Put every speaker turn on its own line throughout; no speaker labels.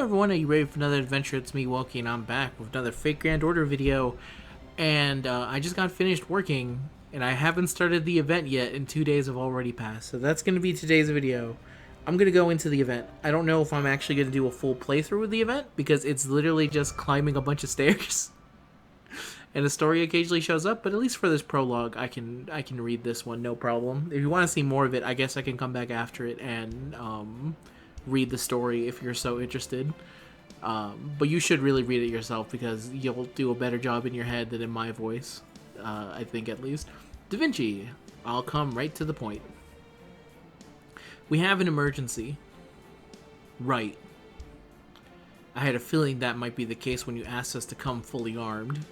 everyone, are you ready for another adventure? It's me, Woki, and I'm back with another Fake Grand Order video. And I just got finished working, and I haven't started the event yet, and 2 days have already passed. So that's going to be today's video. I'm going to go into the event. I don't know if I'm actually going to do a full playthrough of the event, because it's literally just climbing a bunch of stairs. And a story occasionally shows up, but at least for this prologue, I can read this one, no problem. If you want to see more of it, I guess I can come back after it and read the story if you're so interested. But you should really read it yourself because you'll do a better job in your head than in my voice, I think at least. Da Vinci, I'll come right to the point. We have an emergency. Right. I had a feeling that might be the case when you asked us to come fully armed.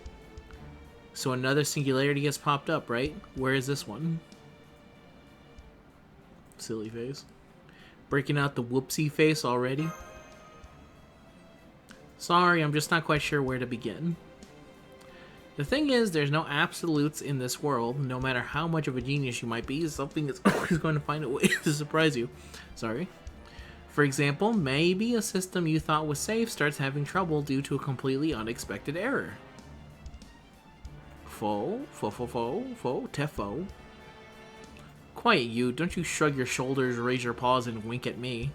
So another singularity has popped up, right? Where is this one? Silly face. Breaking out the whoopsie face already? Sorry, I'm just not quite sure where to begin. The thing is, there's no absolutes in this world. No matter how much of a genius you might be, something is always going to find a way to surprise you. Sorry. For example, maybe a system you thought was safe starts having trouble due to a completely unexpected error. Tefo. Quiet, you. Don't you shrug your shoulders, raise your paws, and wink at me.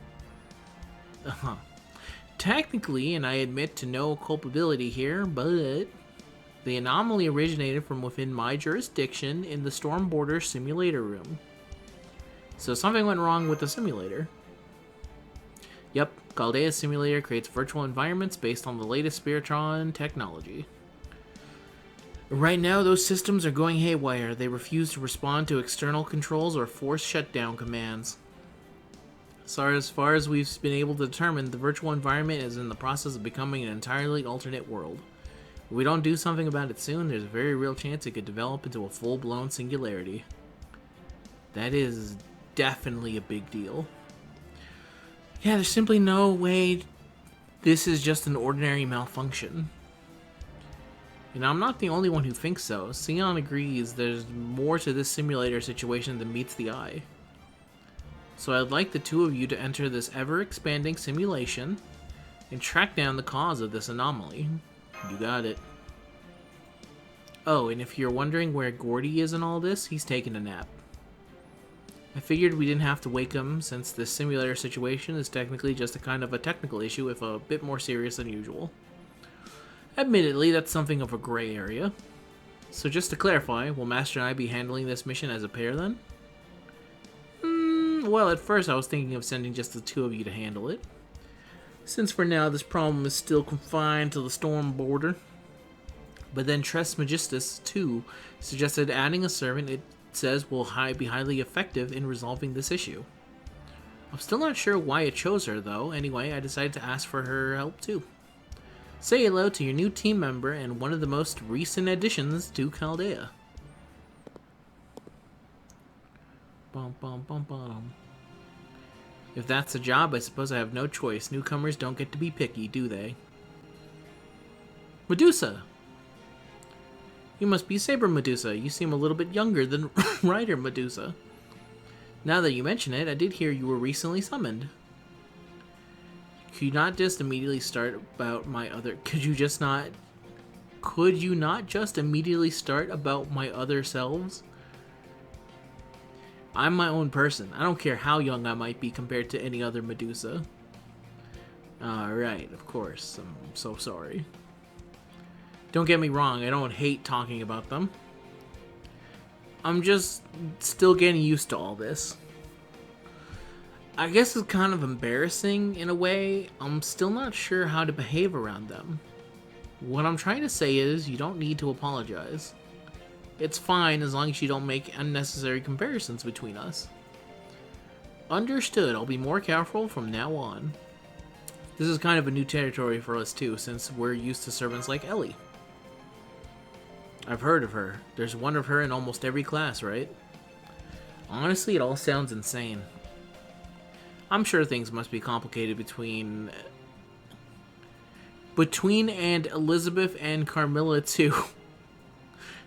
Technically, and I admit to no culpability here, but the anomaly originated from within my jurisdiction in the Storm Border simulator room. So something went wrong with the simulator. Yep, Chaldea's simulator creates virtual environments based on the latest Spiritron technology. Right now, those systems are going haywire. They refuse to respond to external controls or force shutdown commands. So as far as we've been able to determine, the virtual environment is in the process of becoming an entirely alternate world. If we don't do something about it soon, there's a very real chance it could develop into a full-blown singularity. That is definitely a big deal. Yeah, there's simply no way this is just an ordinary malfunction. And I'm not the only one who thinks so. Sion agrees there's more to this simulator situation than meets the eye. So I'd like the two of you to enter this ever-expanding simulation and track down the cause of this anomaly. You got it. Oh, and if you're wondering where Gordy is in all this, he's taking a nap. I figured we didn't have to wake him since this simulator situation is technically just a kind of a technical issue if a bit more serious than usual. Admittedly, that's something of a gray area. So just to clarify, will Master and I be handling this mission as a pair then? Well, at first I was thinking of sending just the two of you to handle it. Since for now this problem is still confined to the Storm Border. But then Trismegistus, too, suggested adding a servant it says will be highly effective in resolving this issue. I'm still not sure why it chose her though. Anyway, I decided to ask for her help too. Say hello to your new team member and one of the most recent additions to Chaldea. If that's a job, I suppose I have no choice. Newcomers don't get to be picky, do they? Medusa! You must be Saber Medusa. You seem a little bit younger than Rider Medusa. Now that you mention it, I did hear you were recently summoned. Could you not just immediately start about my other... Could you not just immediately start about my other selves? I'm my own person. I don't care how young I might be compared to any other Medusa. Right, of course. I'm so sorry. Don't get me wrong, I don't hate talking about them. I'm just still getting used to all this. I guess it's kind of embarrassing in a way. I'm still not sure how to behave around them. What I'm trying to say is, you don't need to apologize. It's fine as long as you don't make unnecessary comparisons between us. Understood, I'll be more careful from now on. This is kind of a new territory for us too, since we're used to servants like Ellie. I've heard of her. There's one of her in almost every class, right? Honestly, it all sounds insane. I'm sure things must be complicated between and Elizabeth and Carmilla too.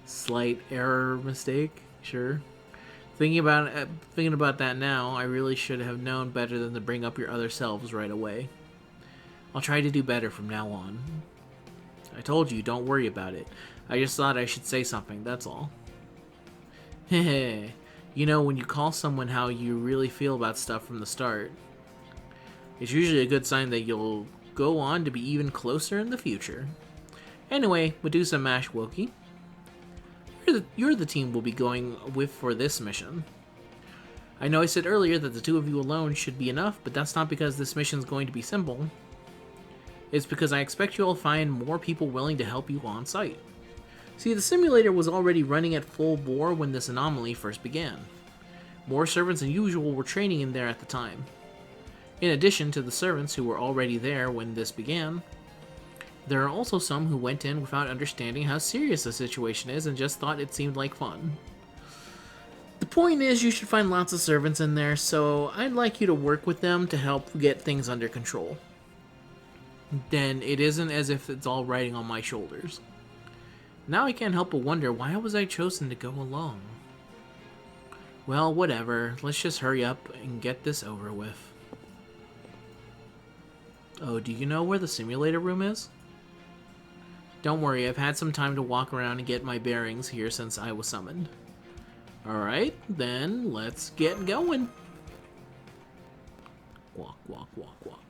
Slight error mistake, sure. Thinking about that now, I really should have known better than to bring up your other selves right away. I'll try to do better from now on. I told you, don't worry about it. I just thought I should say something, that's all. Heh. You know, when you call someone how you really feel about stuff from the start, it's usually a good sign that you'll go on to be even closer in the future. Anyway, Medusa Mash Wokey, you're the team we'll be going with for this mission. I know I said earlier that the two of you alone should be enough, but that's not because this mission's going to be simple. It's because I expect you'll find more people willing to help you on site. See, the simulator was already running at full bore when this anomaly first began. More servants than usual were training in there at the time. In addition to the servants who were already there when this began, there are also some who went in without understanding how serious the situation is and just thought it seemed like fun. The point is, you should find lots of servants in there, so I'd like you to work with them to help get things under control. Then it isn't as if it's all riding on my shoulders. Now I can't help but wonder, why was I chosen to go along? Well, whatever. Let's just hurry up and get this over with. Oh, do you know where the simulator room is? Don't worry, I've had some time to walk around and get my bearings here since I was summoned. Alright, then let's get going. Walk, walk, walk, walk.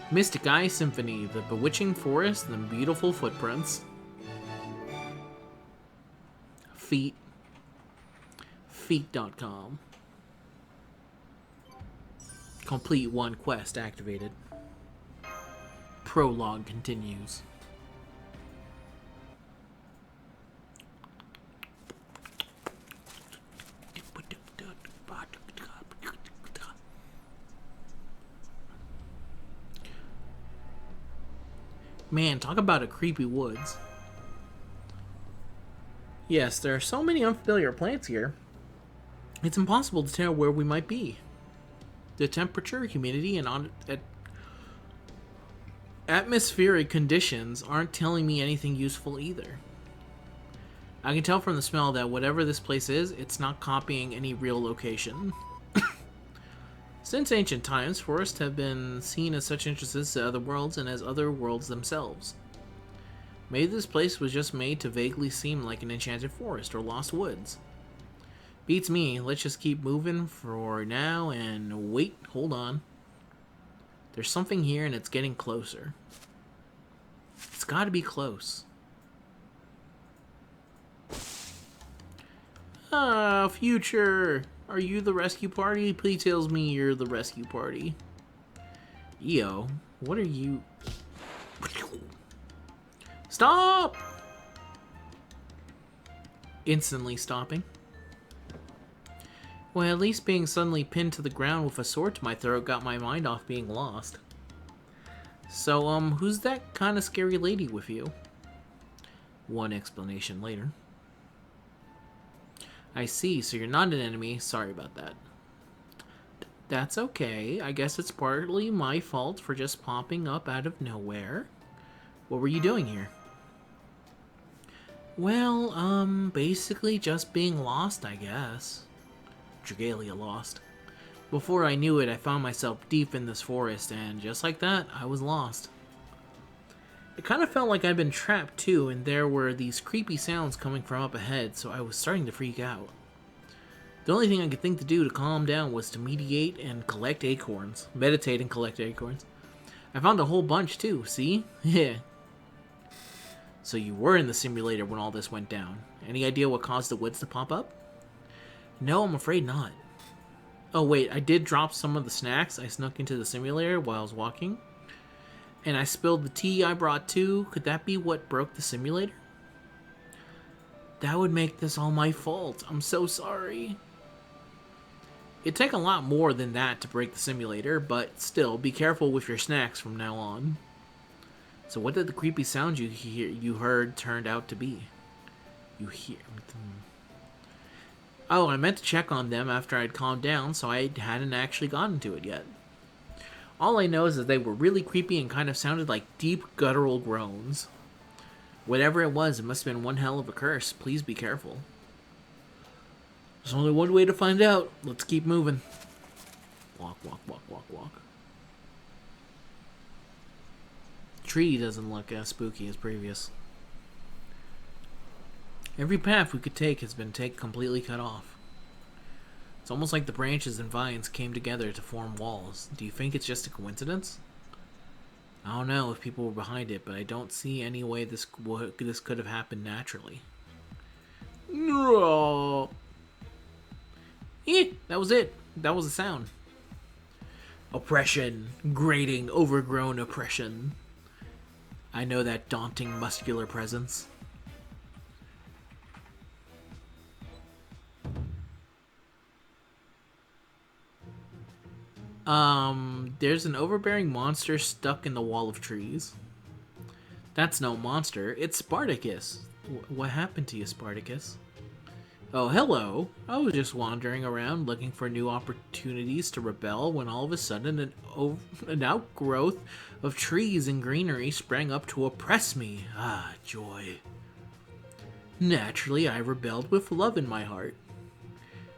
Mystic Eyes Symphony, the bewitching forest and the beautiful footprints. Feet. Feet.com. Complete one quest activated. Prologue continues. Man, talk about a creepy woods. Yes, there are so many unfamiliar plants here. It's impossible to tell where we might be. The temperature, humidity, and atmospheric conditions aren't telling me anything useful either. I can tell from the smell that whatever this place is, it's not copying any real location. Since ancient times, forests have been seen as such entrances to other worlds and as other worlds themselves. Maybe this place was just made to vaguely seem like an enchanted forest or lost woods. Beats me. Let's just keep moving for now and wait, hold on. There's something here and it's getting closer. It's gotta be close. Ah, future! Are you the rescue party? Please tell me you're the rescue party. Yo, what are you... Stop! Instantly stopping. Well, at least being suddenly pinned to the ground with a sword to my throat got my mind off being lost. So, who's that kind of scary lady with you? One explanation later. I see, so you're not an enemy. Sorry about that. That's okay. I guess it's partly my fault for just popping up out of nowhere. What were you doing here? Well, basically just being lost, I guess. Dragalia lost. Before I knew it, I found myself deep in this forest, and just like that, I was lost. It kind of felt like I'd been trapped too, and there were these creepy sounds coming from up ahead, so I was starting to freak out. The only thing I could think to do to calm down was to meditate and collect acorns. Meditate and collect acorns. I found a whole bunch too, see? Yeah. So you were in the simulator when all this went down. Any idea what caused the woods to pop up? No, I'm afraid not. Oh wait, I did drop some of the snacks I snuck into the simulator while I was walking. And I spilled the tea I brought too. Could that be what broke the simulator? That would make this all my fault. I'm so sorry. It'd take a lot more than that to break the simulator, but still, be careful with your snacks from now on. So what did the creepy sound you heard turned out to be? You hear... Oh, I meant to check on them after I'd calmed down, so I hadn't actually gotten to it yet. All I know is that they were really creepy and kind of sounded like deep guttural groans. Whatever it was, it must have been one hell of a curse. Please be careful. There's only one way to find out. Let's keep moving. Walk, walk, walk, walk, walk. Tree doesn't look as spooky as previous. Every path we could take has been completely cut off. It's almost like the branches and vines came together to form walls. Do you think it's just a coincidence? I don't know if people were behind it, but I don't see any way this could have happened naturally. No. That was it. That was the sound. Oppression. Grating, overgrown oppression. I know that daunting, muscular presence. There's an overbearing monster stuck in the wall of trees. That's no monster, it's Spartacus. What happened to you, Spartacus? Oh, hello. I was just wandering around looking for new opportunities to rebel when all of a sudden an outgrowth of trees and greenery sprang up to oppress me. Ah, joy. Naturally, I rebelled with love in my heart.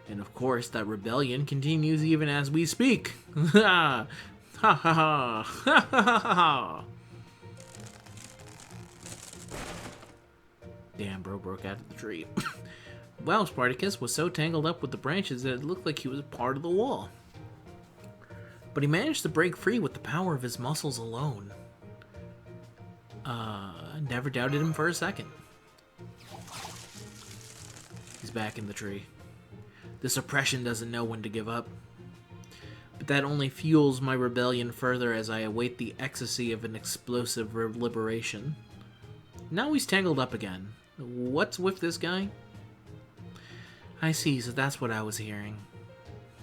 And of course, that rebellion continues even as we speak. Ha ha ha ha ha ha. Damn, bro broke out of the tree. Wow, Spartacus was so tangled up with the branches that it looked like he was part of the wall. But he managed to break free with the power of his muscles alone. Never doubted him for a second. He's back in the tree. This oppression doesn't know when to give up. But that only fuels my rebellion further as I await the ecstasy of an explosive liberation. Now he's tangled up again. What's with this guy? I see, so that's what I was hearing.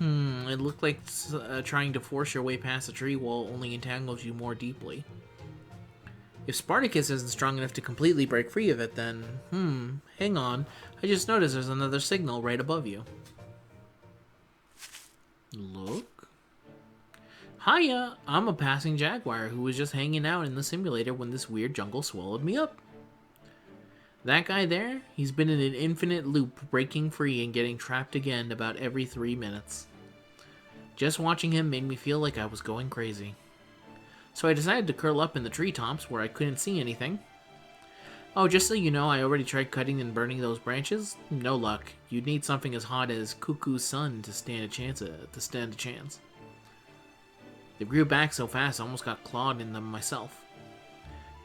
It looked like trying to force your way past a tree wall only entangles you more deeply. If Spartacus isn't strong enough to completely break free of it, then, hang on. I just noticed there's another signal right above you. Look. Hiya! I'm a passing jaguar who was just hanging out in the simulator when this weird jungle swallowed me up. That guy there, he's been in an infinite loop, breaking free and getting trapped again about every 3 minutes. Just watching him made me feel like I was going crazy. So I decided to curl up in the treetops where I couldn't see anything. Oh, just so you know, I already tried cutting and burning those branches. No luck. You'd need something as hot as Cuckoo's sun to stand a chance. They grew back so fast I almost got clawed in them myself.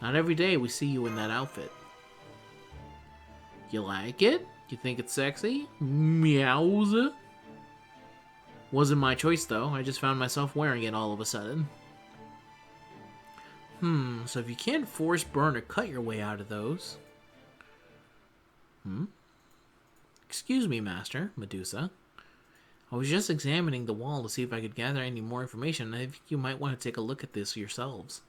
Not every day we see you in that outfit. You like it? You think it's sexy? Meows. Wasn't my choice though, I just found myself wearing it all of a sudden. So if you can't force, burn, or cut your way out of those... Excuse me, Master, Medusa. I was just examining the wall to see if I could gather any more information, and I think you might want to take a look at this yourselves.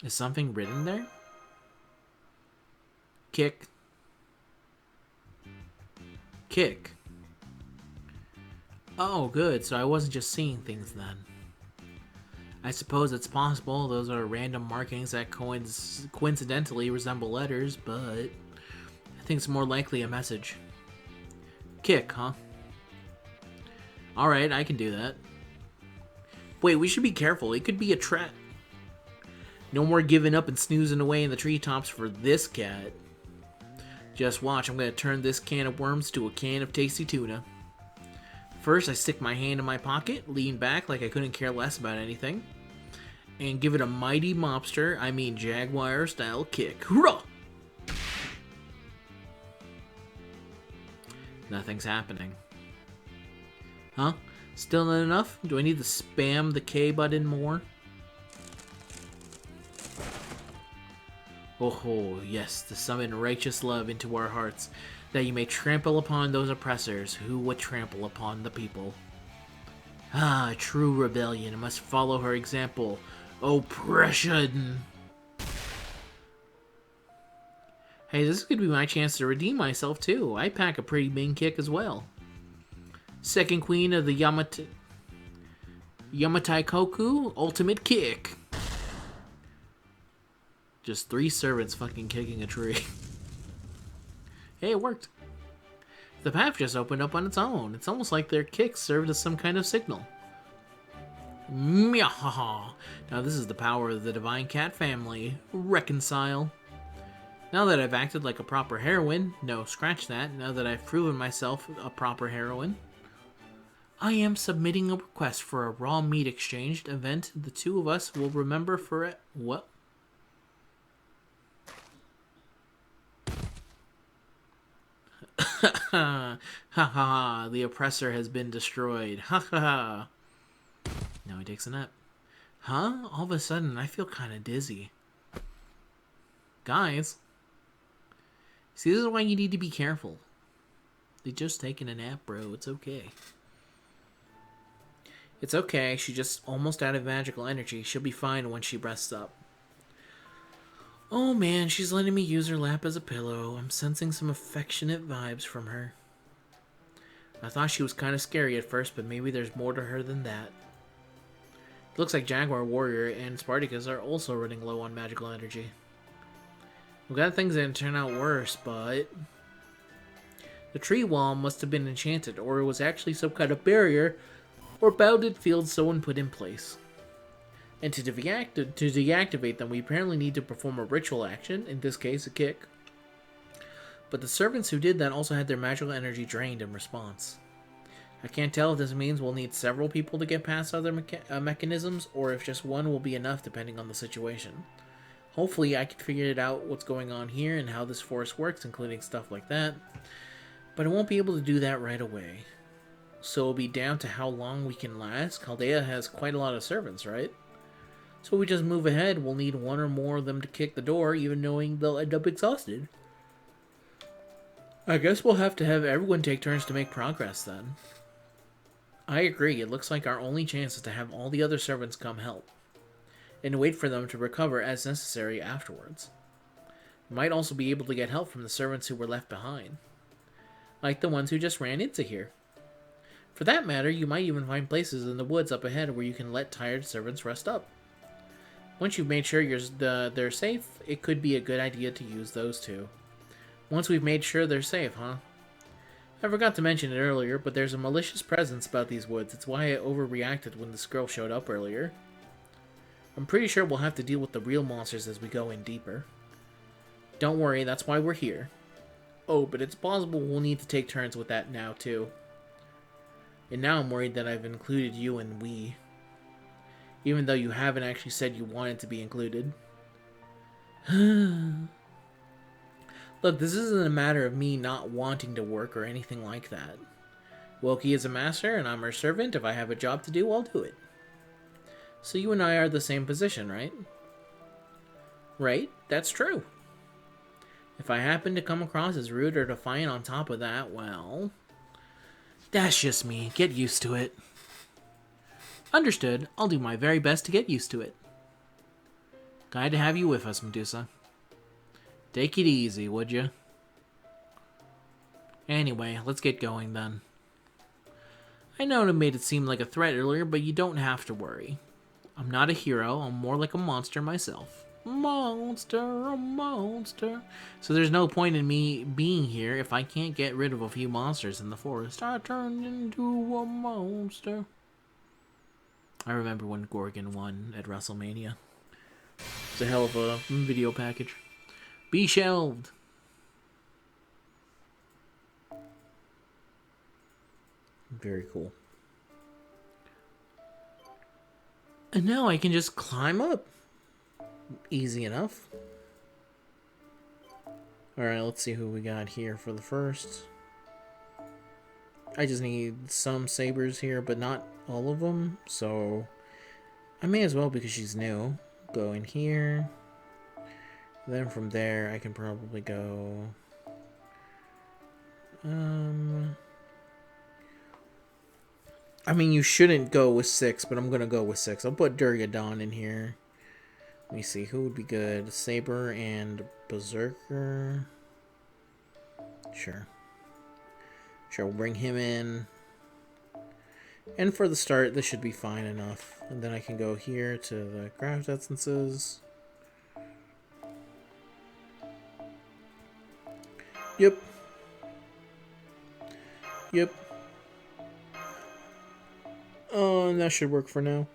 Is something written there? Kick. Kick. Oh, good, so I wasn't just seeing things then. I suppose it's possible those are random markings that coincidentally resemble letters, but I think it's more likely a message. Kick, huh? Alright, I can do that. Wait, we should be careful. It could be a trap. No more giving up and snoozing away in the treetops for this cat. Just watch, I'm going to turn this can of worms to a can of tasty tuna. First, I stick my hand in my pocket, lean back like I couldn't care less about anything, and give it a mighty mobster, I mean Jaguar-style kick. Hurrah! Nothing's happening. Huh? Still not enough? Do I need to spam the K button more? Oh, yes, to summon righteous love into our hearts, that you may trample upon those oppressors who would trample upon the people. Ah, true rebellion must follow her example. Oppression! Hey, this could be my chance to redeem myself, too. I pack a pretty mean kick as well. Second queen of the Yamatai Koku, ultimate kick. Just 3 servants fucking kicking a tree. Hey, it worked. The path just opened up on its own. It's almost like their kicks served as some kind of signal. Meow. Now this is the power of the Divine Cat family. Reconcile. Now that I've acted like a proper heroine, no, scratch that, now that I've proven myself a proper heroine, I am submitting a request for a raw meat exchange event the two of us will remember for it. What? Ha ha ha, the oppressor has been destroyed. Ha ha ha. Now he takes a nap. Huh? All of a sudden, I feel kind of dizzy. Guys. See, this is why you need to be careful. They just taking a nap, bro. It's okay. It's okay. She's just almost out of magical energy. She'll be fine when she rests up. Oh man, she's letting me use her lap as a pillow. I'm sensing some affectionate vibes from her. I thought she was kind of scary at first, but maybe there's more to her than that. It looks like Jaguar Warrior and Spartacus are also running low on magical energy. We got things that turn out worse, but... The tree wall must have been enchanted, or it was actually some kind of barrier or bounded field someone put in place. And to deactivate them, we apparently need to perform a ritual action, in this case, a kick. But the servants who did that also had their magical energy drained in response. I can't tell if this means we'll need several people to get past other mechanisms, or if just one will be enough depending on the situation. Hopefully I can figure it out what's going on here and how this force works, including stuff like that. But I won't be able to do that right away. So it'll be down to how long we can last. Chaldea has quite a lot of servants, right? So if we just move ahead, we'll need one or more of them to kick the door, even knowing they'll end up exhausted. I guess we'll have to have everyone take turns to make progress then. I agree, it looks like our only chance is to have all the other servants come help. And wait for them to recover as necessary afterwards. We might also be able to get help from the servants who were left behind. Like the ones who just ran into here. For that matter, you might even find places in the woods up ahead where you can let tired servants rest up. Once you've made sure they're safe, it could be a good idea to use those too. Once we've made sure they're safe, huh? I forgot to mention it earlier, but there's a malicious presence about these woods. It's why I overreacted when this girl showed up earlier. I'm pretty sure we'll have to deal with the real monsters as we go in deeper. Don't worry, that's why we're here. Oh, but it's possible we'll need to take turns with that now, too. And now I'm worried that I've included you in we. Even though you haven't actually said you wanted to be included. Look, this isn't a matter of me not wanting to work or anything like that. Wilkie is a master, and I'm her servant. If I have a job to do, I'll do it. So you and I are the same position, right? Right? That's true. If I happen to come across as rude or defiant on top of that, well... That's just me. Get used to it. Understood. I'll do my very best to get used to it. Glad to have you with us, Medusa. Take it easy, would you? Anyway, let's get going then. I know it made it seem like a threat earlier, but you don't have to worry. I'm not a hero. I'm more like a monster myself. Monster, a monster. So there's no point in me being here if I can't get rid of a few monsters in the forest. I turned into a monster. I remember when Gorgon won at WrestleMania. It's a hell of a video package. Be shelved. Very cool. And now I can just climb up. Easy enough. Alright, let's see who we got here for the first. I just need some sabers here, but not all of them. So I may as well, because she's new, go in here. Then from there, I can probably go... I mean, you shouldn't go with 6, but I'm going to go with 6. I'll put Durgadon in here. Let me see, who would be good? Saber and Berserker. Sure. Sure, we'll bring him in. And for the start, this should be fine enough. And then I can go here to the craft essences. Yep. Yep. Oh, and that should work for now.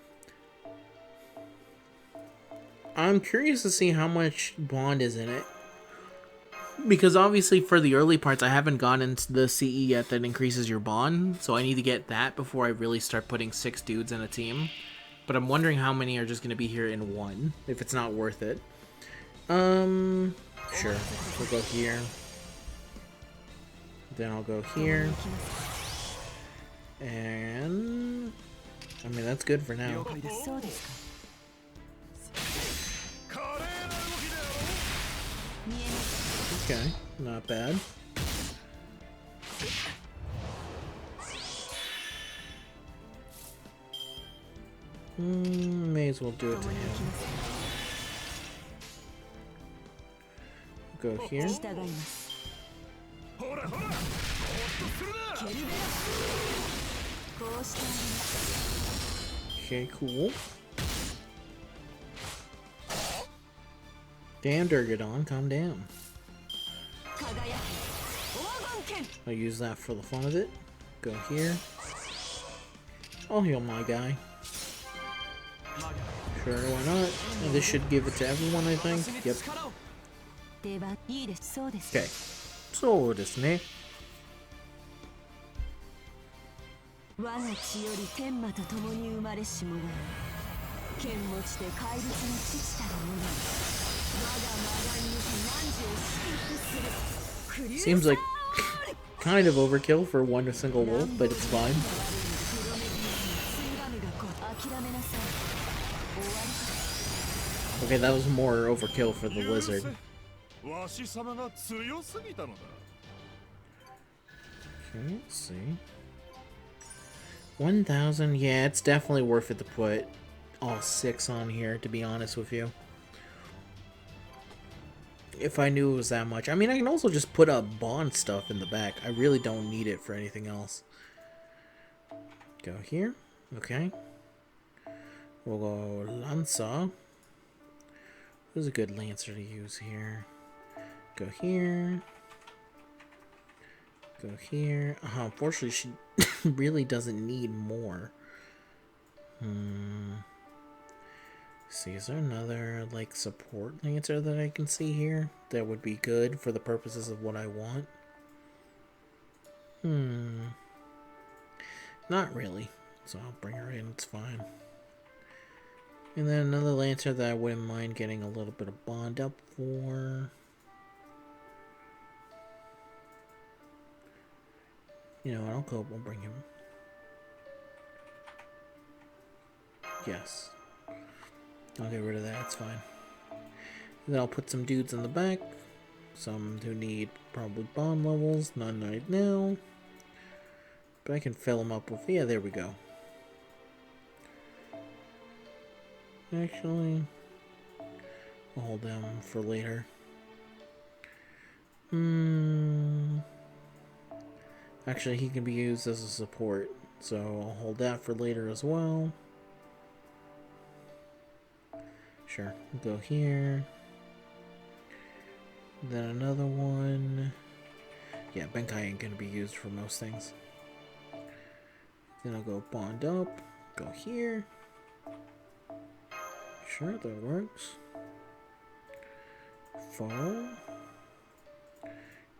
I'm curious to see how much bond is in it. Because obviously for the early parts, I haven't gone into the CE yet that increases your bond. So I need to get that before I really start putting 6 dudes in a team. But I'm wondering how many are just going to be here in one, if it's not worth it. Sure. We'll go here. Then I'll go here. And... I mean, that's good for now. Okay, not bad. May as well do it to him. Go here. Okay, cool. Damn, Durgadon, calm down. I'll use that for the fun of it. Go here. I'll heal my guy. Sure, why not? And this should give it to everyone, I think. Yep. Okay. So, desu ne. Seems like kind of overkill for one single wolf, but it's fine. Okay, that was more overkill for the lizard. Okay, let's see. 1,000, yeah, it's definitely worth it to put all 6 on here, to be honest with you. If I knew it was that much. I mean, I can also just put up bond stuff in the back. I really don't need it for anything else. Go here. Okay. We'll go Lancer. Who's a good Lancer to use here? Go here. Go here. Unfortunately, she really doesn't need more. See, is there another, like, support Lancer that I can see here that would be good for the purposes of what I want? Not really. So I'll bring her in, it's fine. And then another Lancer that I wouldn't mind getting a little bit of bond up for. You know what, we'll bring him. Yes. I'll get rid of that, it's fine. And then I'll put some dudes in the back. Some who need probably bond levels, none right now. But I can fill them up with, yeah, there we go. Actually, I'll hold them for later. Actually, he can be used as a support, so I'll hold that for later as well. Sure, we'll go here. Then another one. Yeah, Benkai ain't gonna be used for most things. Then I'll go bond up, go here. Sure, that works. Fall.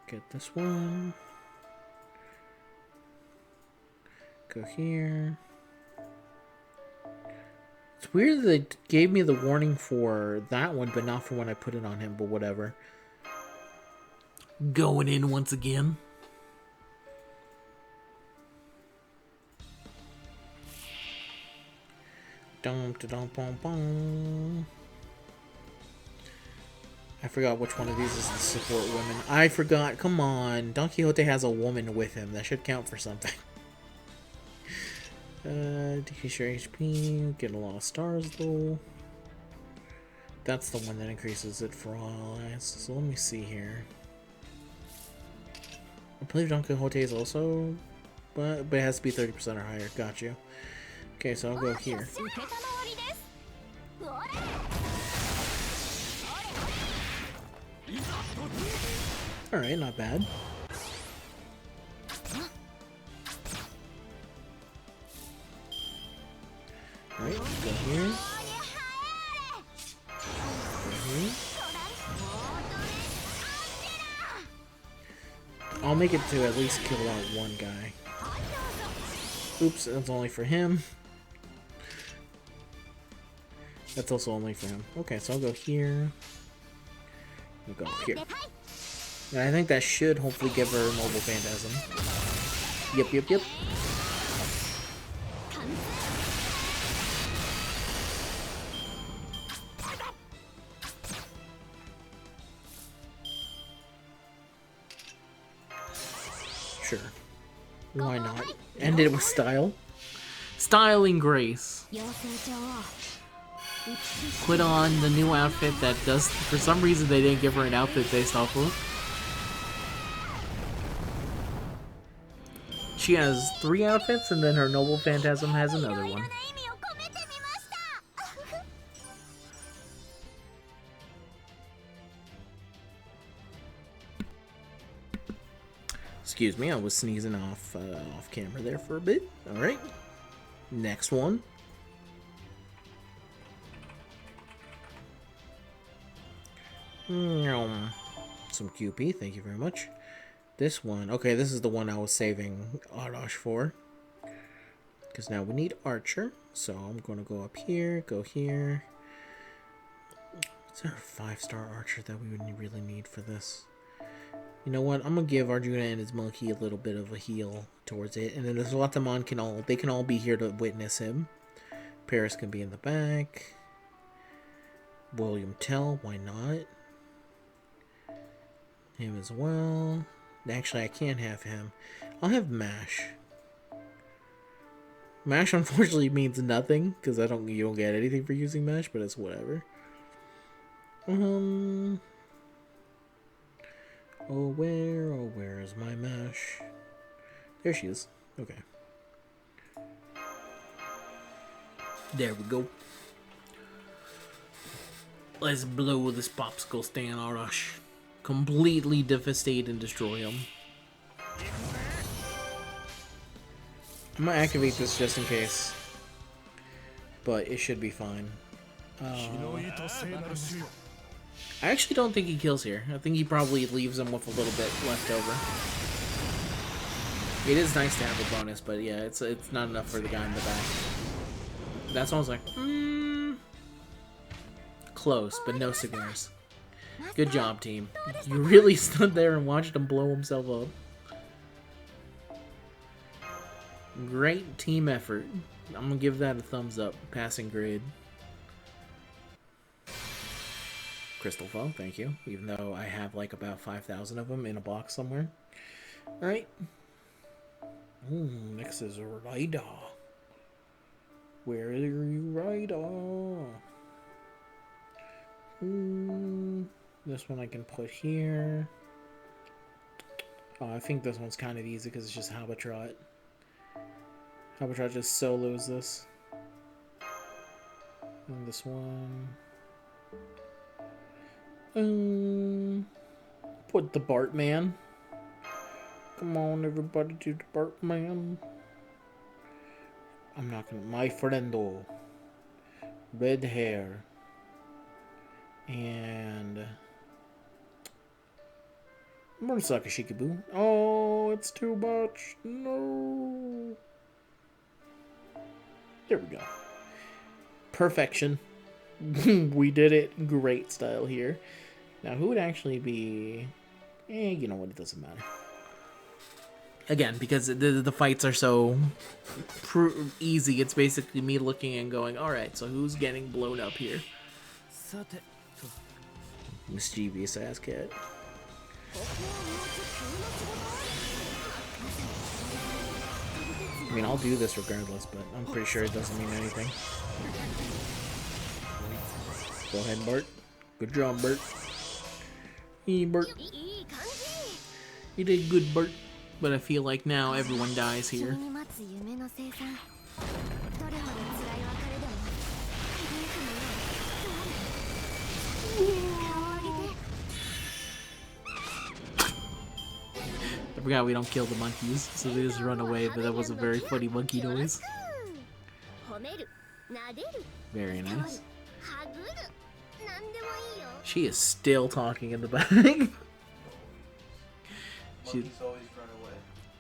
Get this one. Go here. It's weird that they gave me the warning for that one, but not for when I put it on him, but whatever. Going in once again. Dum da dum bum bum. I forgot which one of these is the support women. I forgot. Come on. Don Quixote has a woman with him. That should count for something. Decrease your HP. Get a lot of stars though. That's the one that increases it for all eyes. So let me see here. I believe Don Quixote is also, but it has to be 30% or higher. Got you. Okay, so I'll go here. Alright, not bad. Right, go here. Go here. I'll make it to at least kill out one guy. Oops, that's only for him. That's also only for him. Okay, so I'll go here. We'll go here. And I think that should hopefully give her Mobile Phantasm. Yep, yep, yep. Sure. Why not? End it with style. Style and grace. Put on the new outfit that does... For some reason, they didn't give her an outfit based off of. She has 3 outfits, and then her Noble Phantasm has another one. Excuse me, I was sneezing off camera there for a bit. Alright. Next one. Some QP, thank you very much. This one, okay, this is the one I was saving Arash for. Because now we need Archer. So I'm going to go up here, go here. Is there a 5-star Archer that we would really need for this? You know what? I'm going to give Arjuna and his monkey a little bit of a heal towards it. And then the Zlatamon can all be here to witness him. Paris can be in the back. William Tell, why not? Him as well. Actually, I can't have him. I'll have Mash. Mash unfortunately means nothing because you don't get anything for using Mash, but it's whatever. Oh where is my Mash? There she is. Okay. There we go. Let's blow this popsicle stand, Arash. Completely devastate and destroy him. I'm gonna activate this just in case, but it should be fine. I actually don't think he kills here. I think he probably leaves him with a little bit left over. It is nice to have a bonus, but yeah, it's not enough for the guy in the back. That's why I was like, close, but no cigars. Good job, team. You really stood there and watched him blow himself up. Great team effort. I'm gonna give that a thumbs up. Passing grade. Crystal Foe, thank you. Even though I have like about 5,000 of them in a box somewhere. Alright. Next is Rida. Where are you, Rida? This one I can put here. Oh, I think this one's kind of easy because it's just Habatrot. Habatrot just solos this. And this one. Put the Bartman. Come on, everybody, do the Bartman. I'm not gonna. My friendo. Red hair. And Murasaka Shikibu. Oh, it's too much. No. There we go. Perfection. We did it. Great style here. Now, who would actually be... you know what? It doesn't matter. Again, because the fights are so easy, it's basically me looking and going, alright, so who's getting blown up here? Mischievous ass cat. I mean, I'll do this regardless, but I'm pretty sure it doesn't mean anything. Go ahead, Bart. Good job, Bart. Hey, Bart. You did good, Bart. But I feel like now everyone dies here. I forgot we don't kill the monkeys, so they just run away, but that was a very funny monkey noise. Very nice.
はぐるなんでもいいよ
She is still talking in the back.
Monkeys always run away.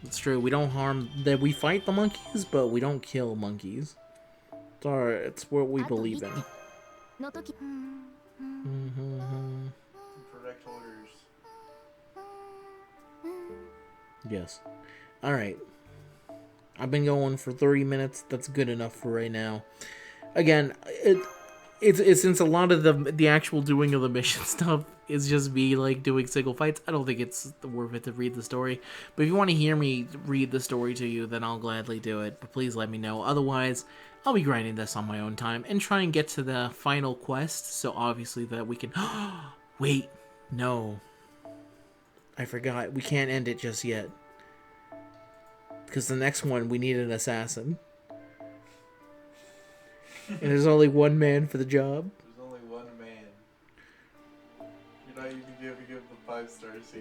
It's true. We don't harm that. We fight the monkeys, but we don't kill monkeys. It's what we believe in.
の時
Correct orders.
Yes. All right. I've been going for 30 minutes. That's good enough for right now. Again, it's since a lot of the actual doing of the mission stuff is just me like doing single fights. I don't think it's worth it to read the story. But if you want to hear me read the story to you, then I'll gladly do it. But please let me know. Otherwise, I'll be grinding this on my own time and try and get to the final quest. So obviously that we can. Wait, no. I forgot. We can't end it just yet. Because the next one, we need an assassin. And there's only one man for the job.
There's only one man. You're not even going to give the 5-star CE.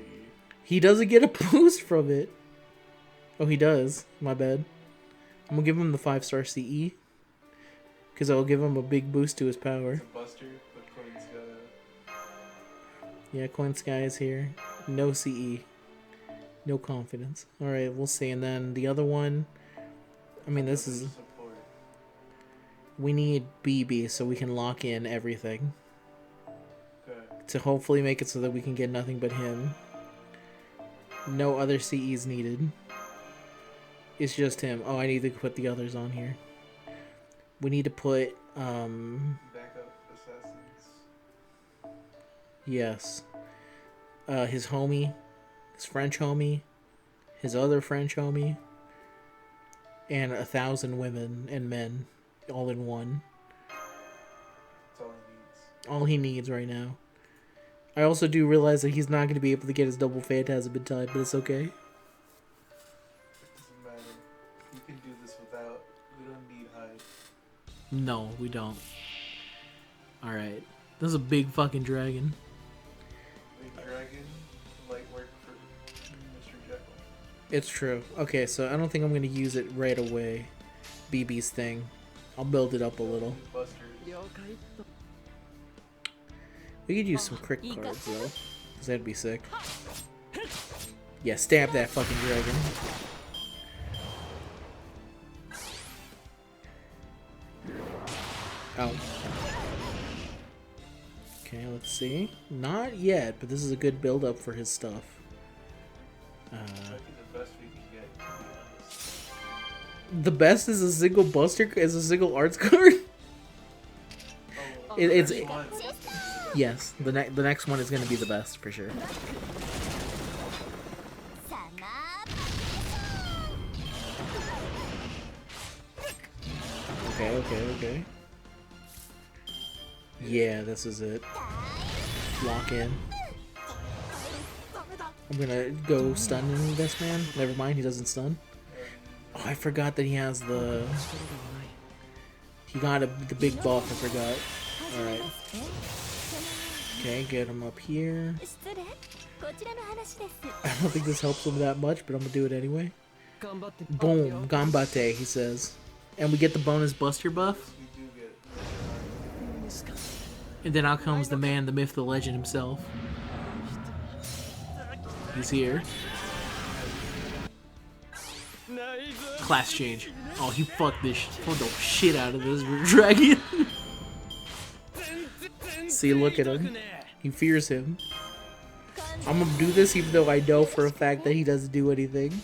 He doesn't get a boost from it. Oh, he does. My bad. I'm going to give him the 5-star CE. Because I'll give him a big boost to his power.
It's a buster, but Coin's got
Yeah, Coin Sky is here. No CE. No confidence. Alright, we'll see. And then the other one... I mean, this is...
support.
We need BB so we can lock in everything.
Okay.
To hopefully make it so that we can get nothing but him. No other CEs needed. It's just him. Oh, I need to put the others on here. We need to put,
Backup assassins.
yes. His homie. His French homie. His other French homie. And 1,000 women and men. All in one.
That's all he needs.
All he needs right now. I also do realize that he's not going to be able to get his double phantasm in time, but it's okay.
Doesn't matter. You can do this without. We don't need hide.
No, we don't. Alright. This is a big fucking dragon.
Big dragon, light work for Mr. Jekyll.
It's true. Okay, so I don't think I'm going to use it right away. BB's thing. I'll build it up a little.
Busters.
We could use some crit cards, though. Because that'd be sick. Yeah, stab that fucking dragon. Ow. Okay, let's see. Not yet, but this is a good build-up for his stuff.
Might be the best we can get, to be honest.
The best is a single buster, is a single arts card?
Oh,
It's...
next one.
Yes, the next one is going to be the best, for sure.
さま
Okay. Yeah, this is it. Lock in. I'm gonna go stunning this man. Never mind, he doesn't stun. Oh, I forgot that he has the... He got the big buff, I forgot. Alright. Okay, get him up here.
失礼こちらの話です
I don't think this helps him that much, but I'm gonna do it anyway. Boom, gambate, he says. And we get the bonus buster buff.
We do get.
And then out comes the man, the myth, the legend himself. He's here. Class change. Oh, he fucked the shit out of this dragon. See, look at him. He fears him. I'm gonna do this even though I know for a fact that he doesn't do anything.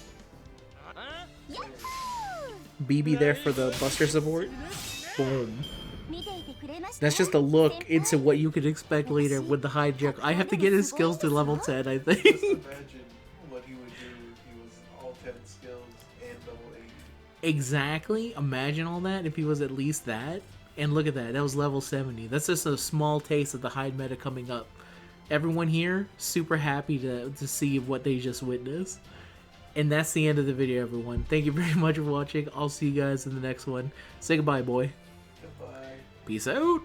BB there for the buster support. Boom.
見ていてくれました
That's just a look into what you could expect later with the hijack. I have to get his skills to level 10, I think.
Just imagine what he would do if he was all 10 skills and double 80.
Exactly. Imagine all that if he was at least that. And look at that. That was level 70. That's just a small taste of the hide meta coming up. Everyone here, super happy to see what they just witnessed. And that's the end of the video, everyone. Thank you very much for watching. I'll see you guys in the next one. Say goodbye, boy.
Goodbye.
Peace out.